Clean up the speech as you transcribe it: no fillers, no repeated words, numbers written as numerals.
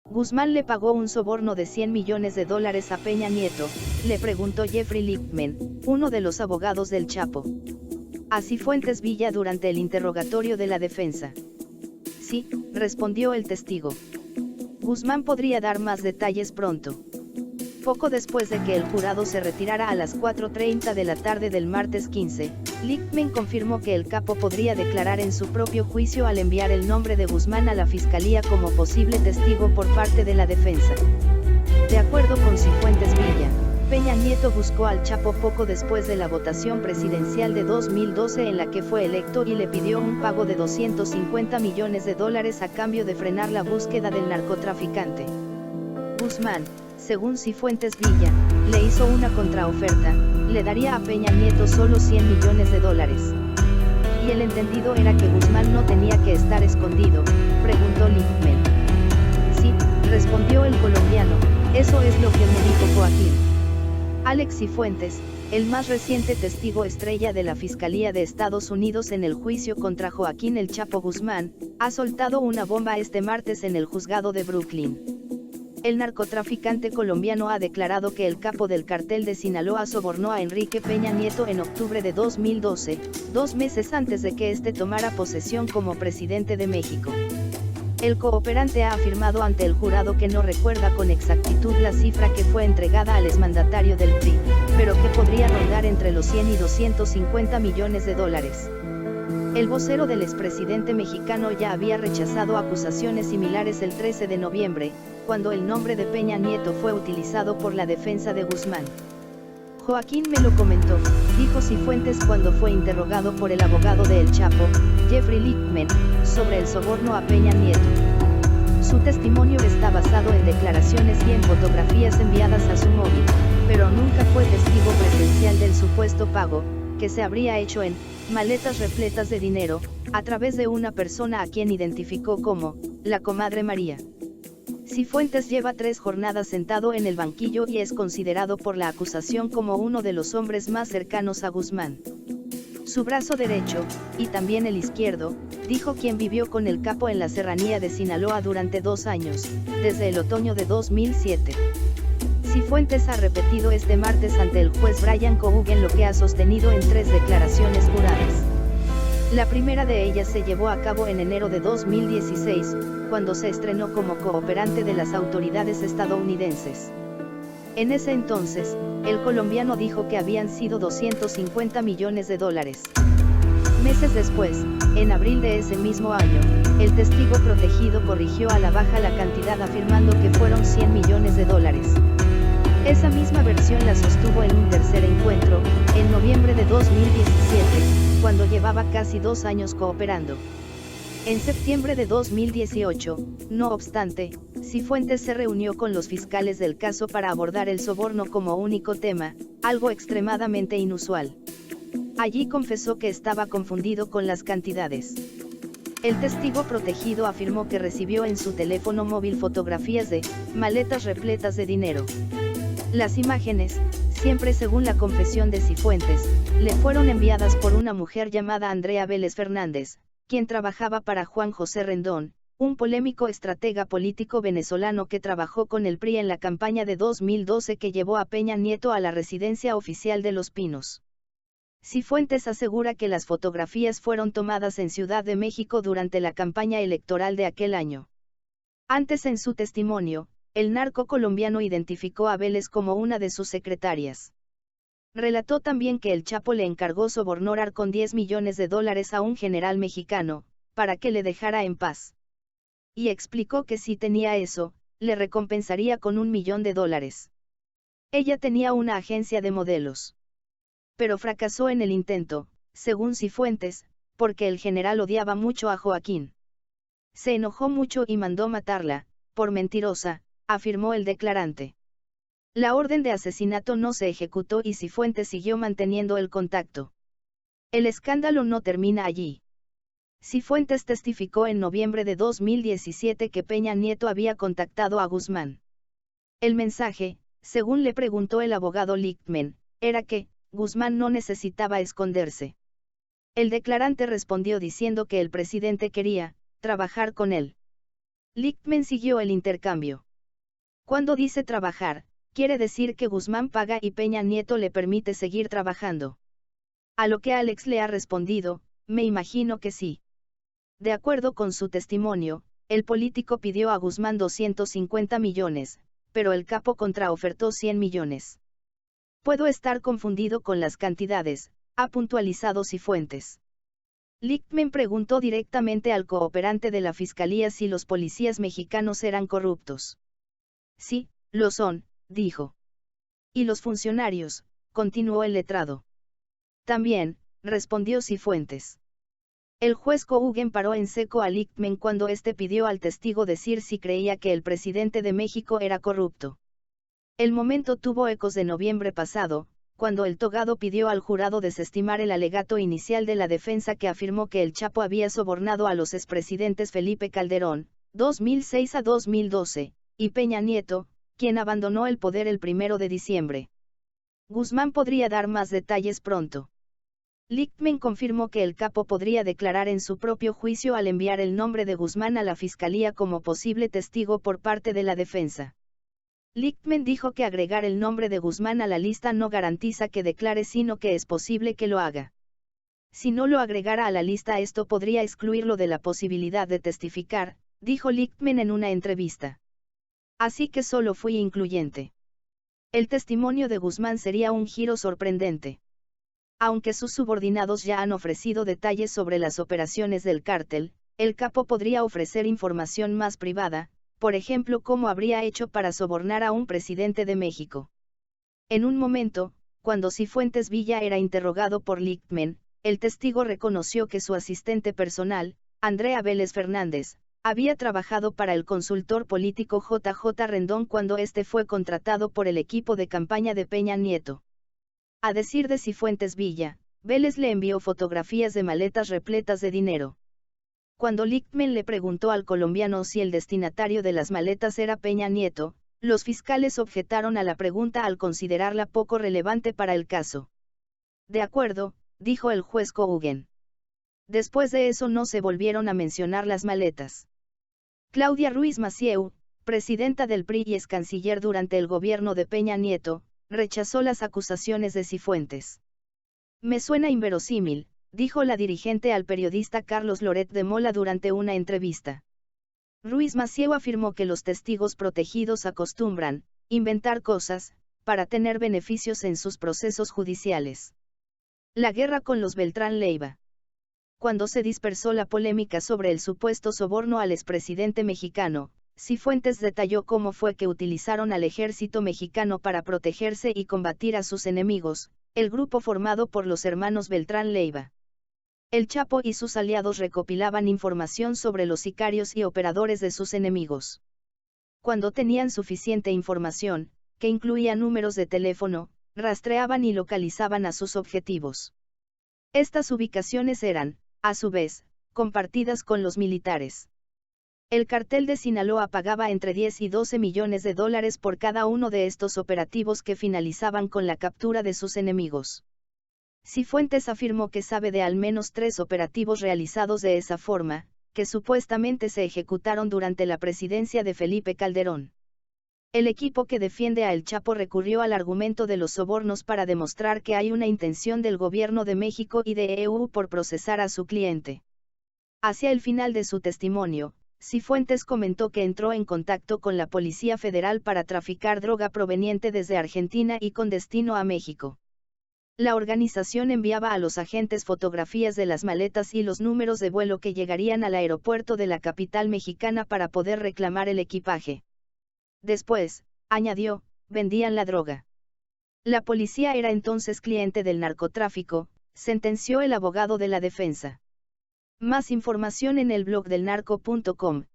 ¿Guzmán le pagó un soborno de $100 millones a Peña Nieto?, le preguntó Jeffrey Lichtman, uno de los abogados del Chapo. A Cifuentes Villa durante el interrogatorio de la defensa. Sí, respondió el testigo. Guzmán podría dar más detalles pronto. Poco después de que el jurado se retirara a las 4:30 de la tarde del martes 15, Lichtman confirmó que el capo podría declarar en su propio juicio al enviar el nombre de Guzmán a la fiscalía como posible testigo por parte de la defensa. De acuerdo con Cifuentes Villa, Peña Nieto buscó al Chapo poco después de la votación presidencial de 2012 en la que fue electo y le pidió un pago de $250 millones a cambio de frenar la búsqueda del narcotraficante. Guzmán, según Cifuentes Villa, le hizo una contraoferta, le daría a Peña Nieto solo $100 millones. ¿Y el entendido era que Guzmán no tenía que estar escondido?, preguntó Lichtman. Sí, respondió el colombiano, eso es lo que me dijo Joaquín. Alex Cifuentes, el más reciente testigo estrella de la Fiscalía de Estados Unidos en el juicio contra Joaquín El Chapo Guzmán, ha soltado una bomba este martes en el juzgado de Brooklyn. El narcotraficante colombiano ha declarado que el capo del cartel de Sinaloa sobornó a Enrique Peña Nieto en octubre de 2012, 2 meses antes de que éste tomara posesión como presidente de México. El cooperante ha afirmado ante el jurado que no recuerda con exactitud la cifra que fue entregada al exmandatario del PRI, pero que podría rondar entre los $100 y $250 millones. El vocero del expresidente mexicano ya había rechazado acusaciones similares el 13 de noviembre, cuando el nombre de Peña Nieto fue utilizado por la defensa de Guzmán. Joaquín me lo comentó, dijo Cifuentes cuando fue interrogado por el abogado de El Chapo, Jeffrey Lichtman, sobre el soborno a Peña Nieto. Su testimonio está basado en declaraciones y en fotografías enviadas a su móvil, pero nunca fue testigo presencial del supuesto pago, que se habría hecho en maletas repletas de dinero, a través de una persona a quien identificó como la comadre María. Cifuentes lleva 3 jornadas sentado en el banquillo y es considerado por la acusación como uno de los hombres más cercanos a Guzmán. Su brazo derecho, y también el izquierdo, dijo quien vivió con el capo en la serranía de Sinaloa durante 2 años, desde el otoño de 2007. Cifuentes ha repetido este martes ante el juez Brian Couguen lo que ha sostenido en 3 declaraciones juradas. La primera de ellas se llevó a cabo en enero de 2016, cuando se estrenó como cooperante de las autoridades estadounidenses. En ese entonces, el colombiano dijo que habían sido $250 millones. Meses después, en abril de ese mismo año, el testigo protegido corrigió a la baja la cantidad afirmando que fueron $100 millones. Esa misma versión la sostuvo en un tercer encuentro, en noviembre de 2017, cuando llevaba casi 2 años cooperando. En septiembre de 2018, no obstante, Cifuentes se reunió con los fiscales del caso para abordar el soborno como único tema, algo extremadamente inusual. Allí confesó que estaba confundido con las cantidades. El testigo protegido afirmó que recibió en su teléfono móvil fotografías de maletas repletas de dinero. Las imágenes, siempre según la confesión de Cifuentes, le fueron enviadas por una mujer llamada Andrea Vélez Fernández, quien trabajaba para Juan José Rendón, un polémico estratega político venezolano que trabajó con el PRI en la campaña de 2012 que llevó a Peña Nieto a la residencia oficial de Los Pinos. Cifuentes asegura que las fotografías fueron tomadas en Ciudad de México durante la campaña electoral de aquel año. Antes en su testimonio, el narco colombiano identificó a Vélez como una de sus secretarias. Relató también que el Chapo le encargó sobornar con $10 millones a un general mexicano, para que le dejara en paz. Y explicó que si tenía eso, le recompensaría con $1 millón. Ella tenía una agencia de modelos. Pero fracasó en el intento, según Cifuentes, porque el general odiaba mucho a Joaquín. Se enojó mucho y mandó matarla, por mentirosa, afirmó el declarante. La orden de asesinato no se ejecutó y Cifuentes siguió manteniendo el contacto. El escándalo no termina allí. Cifuentes testificó en noviembre de 2017 que Peña Nieto había contactado a Guzmán. El mensaje, según le preguntó el abogado Lichtman, era que Guzmán no necesitaba esconderse. El declarante respondió diciendo que el presidente quería trabajar con él. Lichtman siguió el intercambio. Cuando dice trabajar, quiere decir que Guzmán paga y Peña Nieto le permite seguir trabajando. A lo que Alex le ha respondido, me imagino que sí. De acuerdo con su testimonio, el político pidió a Guzmán 250 millones, pero el capo contraofertó 100 millones. Puedo estar confundido con las cantidades, ha puntualizado Cifuentes. Lichtman preguntó directamente al cooperante de la fiscalía si los policías mexicanos eran corruptos. Sí, lo son, dijo. ¿Y los funcionarios?, continuó el letrado. También, respondió Cifuentes. El juez Cougen paró en seco a Lichtman cuando éste pidió al testigo decir si creía que el presidente de México era corrupto. El momento tuvo ecos de noviembre pasado, cuando el togado pidió al jurado desestimar el alegato inicial de la defensa que afirmó que el Chapo había sobornado a los expresidentes Felipe Calderón, 2006 a 2012, y Peña Nieto, quien abandonó el poder el 1 de diciembre. Guzmán podría dar más detalles pronto. Lichtman confirmó que el capo podría declarar en su propio juicio al enviar el nombre de Guzmán a la fiscalía como posible testigo por parte de la defensa. Lichtman dijo que agregar el nombre de Guzmán a la lista no garantiza que declare, sino que es posible que lo haga. Si no lo agregara a la lista, esto podría excluirlo de la posibilidad de testificar, dijo Lichtman en una entrevista. Así que solo fui incluyente. El testimonio de Guzmán sería un giro sorprendente. Aunque sus subordinados ya han ofrecido detalles sobre las operaciones del cártel, el capo podría ofrecer información más privada, por ejemplo, cómo habría hecho para sobornar a un presidente de México. En un momento, cuando Cifuentes Villa era interrogado por Lichtman, el testigo reconoció que su asistente personal, Andrea Vélez Fernández, había trabajado para el consultor político JJ Rendón cuando este fue contratado por el equipo de campaña de Peña Nieto. A decir de Cifuentes Villa, Vélez le envió fotografías de maletas repletas de dinero. Cuando Lichtman le preguntó al colombiano si el destinatario de las maletas era Peña Nieto, los fiscales objetaron a la pregunta al considerarla poco relevante para el caso. De acuerdo, dijo el juez Cougen. Después de eso no se volvieron a mencionar las maletas. Claudia Ruiz Massieu, presidenta del PRI y ex canciller durante el gobierno de Peña Nieto, rechazó las acusaciones de Cifuentes. Me suena inverosímil, dijo la dirigente al periodista Carlos Loret de Mola durante una entrevista. Ruiz Massieu afirmó que los testigos protegidos acostumbran inventar cosas para tener beneficios en sus procesos judiciales. La guerra con los Beltrán Leiva. Cuando se dispersó la polémica sobre el supuesto soborno al expresidente mexicano, Cifuentes detalló cómo fue que utilizaron al ejército mexicano para protegerse y combatir a sus enemigos, el grupo formado por los hermanos Beltrán Leiva. El Chapo y sus aliados recopilaban información sobre los sicarios y operadores de sus enemigos. Cuando tenían suficiente información, que incluía números de teléfono, rastreaban y localizaban a sus objetivos. Estas ubicaciones eran, a su vez, compartidas con los militares. El cartel de Sinaloa pagaba entre 10 y 12 millones de dólares por cada uno de estos operativos que finalizaban con la captura de sus enemigos. Cifuentes afirmó que sabe de al menos 3 operativos realizados de esa forma, que supuestamente se ejecutaron durante la presidencia de Felipe Calderón. El equipo que defiende a El Chapo recurrió al argumento de los sobornos para demostrar que hay una intención del gobierno de México y de EU por procesar a su cliente. Hacia el final de su testimonio, Cifuentes comentó que entró en contacto con la Policía Federal para traficar droga proveniente desde Argentina y con destino a México. La organización enviaba a los agentes fotografías de las maletas y los números de vuelo que llegarían al aeropuerto de la capital mexicana para poder reclamar el equipaje. Después, añadió, vendían la droga. La policía era entonces cliente del narcotráfico, sentenció el abogado de la defensa. Más información en el blog del narco.com.